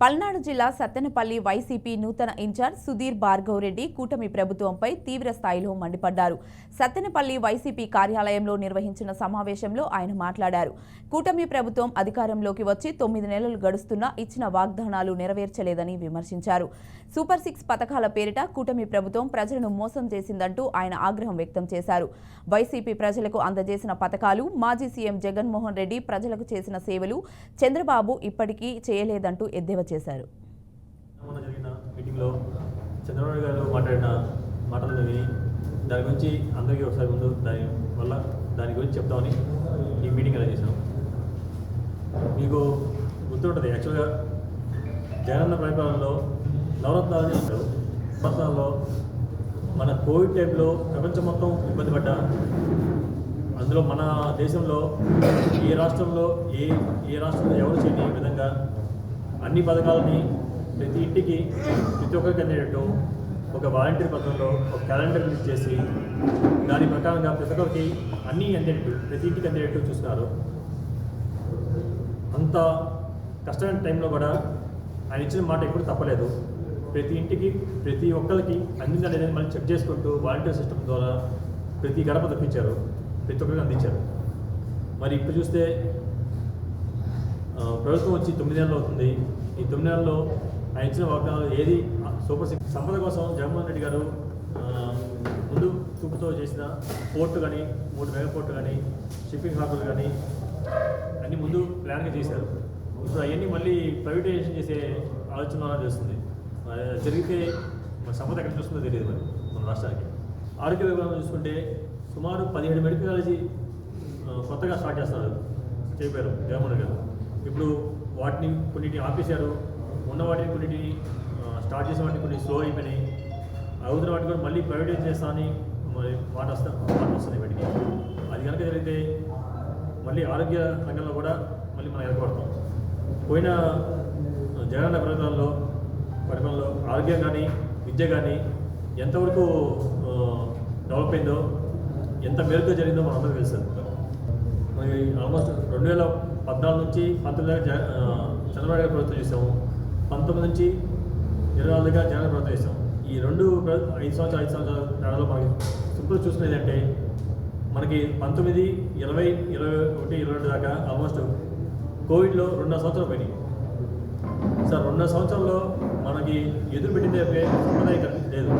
పల్నాడు జిల్లా సత్తెనపల్లి వైసీపీ నూతన ఇన్ఛార్జ్ సుధీర్ భార్గవ్ రెడ్డి కూటమి ప్రభుత్వంపై తీవ్ర స్థాయిలో మండిపడ్డారు. సత్తెనపల్లి వైసీపీ కార్యాలయంలో నిర్వహించిన సమావేశంలో ఆయన మాట్లాడారు. కూటమి ప్రభుత్వం అధికారంలోకి వచ్చి 9 నెలలు గడుస్తున్నా ఇచ్చిన వాగ్దానాలు నెరవేర్చలేదని విమర్శించారు. సూపర్ 6 పథకాల పేరిట కూటమి ప్రభుత్వం ప్రజలను మోసం చేసిందంటూ ఆయన ఆగ్రహం వ్యక్తం చేశారు. వైసీపీ ప్రజలకు అందజేసిన పథకాలు, మాజీ సీఎం జగన్మోహన్ రెడ్డి ప్రజలకు చేసిన సేవలు చంద్రబాబు ఇప్పటికీ చేయలేదంటూ ఎద్దేవా చేశారు. చంద్రబాబు గారు మాట్లాడిన మాటలు విని దాని గురించి అందరికీ ఒకసారి ముందు దాని గురించి చెప్తామని ఈ మీటింగ్ ఎలా చేశాం. మీకు గుర్తుంటుంది, యాక్చువల్గా జగనన్న పరిపాలనలో నవరత్నాలని అంటారు. నవరత్నాల్లో మన కోవిడ్ టైంలో ప్రపంచం మొత్తం ఇబ్బంది పడ్డా, అందులో మన దేశంలో ఏ రాష్ట్రంలో ఎవరు చేయని విధంగా అన్ని పథకాలని ప్రతి ఇంటికి ప్రతి ఒక్కరికి అందేటట్టు ఒక వాలంటీర్ పథకంలో ఒక క్యాలెండర్ రిలీజ్ చేసి దాని ప్రకారంగా ప్రతి ఒక్కరికి అన్నీ అందేటట్టు ప్రతి ఇంటికి అందేటట్టు చూస్తున్నారు. అంత కష్టమైన టైంలో కూడా ఆయన ఇచ్చిన మాట ఎప్పుడు తప్పలేదు. ప్రతి ఇంటికి ప్రతి ఒక్కరికి అందిందా లేదని మళ్ళీ చెక్ చేసుకుంటూ వాలంటీర్ సిస్టమ్ ద్వారా ప్రతి గడప తప్పించారు, ప్రతి ఒక్కరికి అందించారు. మరి ఇప్పుడు చూస్తే ప్రభుత్వం వచ్చి 9 నెలలు అవుతుంది. ఈ 9 నెలల్లో ఆయన ఇచ్చిన వాగ్దానాలు ఏది సూపర్ 6 సంపద కోసం జగన్మోహన్ రెడ్డి గారు ముందు చూపుతో చేసిన పోర్టు కానీ 3 మెగా పోర్టు కానీ షిప్పింగ్ హార్బర్లు కానీ అన్నీ ముందు ప్లాన్గా చేశారు. ఇప్పుడు అవన్నీ మళ్ళీ ప్రైవేటైజేషన్ చేసే ఆలోచన చేస్తుంది. జరిగితే మన సంపద ఎక్కడ చూస్తుందో తెలియదు మరి మన రాష్ట్రానికి. ఆరోగ్య విభాగం చూసుకుంటే సుమారు 17 మెడికల్ కాలేజీ కొత్తగా స్టార్ట్ చేస్తున్నారు చెప్పారు జగన్మోహన్ గారు. ఇప్పుడు వాటిని కొన్నిటిని ఆపేశారు. ఉన్న వాటిని కొన్నిటిని స్టార్ట్ చేసిన వాటిని కొన్ని స్లో అయిపోయినాయి. అవుతున్న వాటిని కూడా మళ్ళీ ప్రైవేటైజ్ చేస్తామని మరి మాట వస్తుంది వీటికి. అది కనుక జరిగితే మళ్ళీ ఆరోగ్య రంగంలో కూడా మళ్ళీ మనం ఏర్పడతాం. పోయిన జగనన్న పరిపాలనలో ఆరోగ్యం కానీ విద్య కానీ ఎంతవరకు డెవలప్ అయిందో, ఎంత మేలుగా జరిగిందో మనందరూ తెలుస్తుంది. మనకి ఆల్మోస్ట్ 2014 నుంచి 19 దాకా చంద్రబాబు గారి ప్రభుత్వం చేసాము. 19 నుంచి 24 దాకా జగన్ ప్రభుత్వం చేసాము. ఈ 5 సంవత్సరాల తేడాలో మనకి సింపుల్ చూసుకునేది అంటే మనకి 19, 20, 21, 22 దాకా ఆల్మోస్ట్ కోవిడ్లో 2.5 సంవత్సరాలు పోయినాయి. సార్ 2.5 సంవత్సరాల్లో మనకి ఎదురు పెట్టిందే సంప్రదాయం లేదు.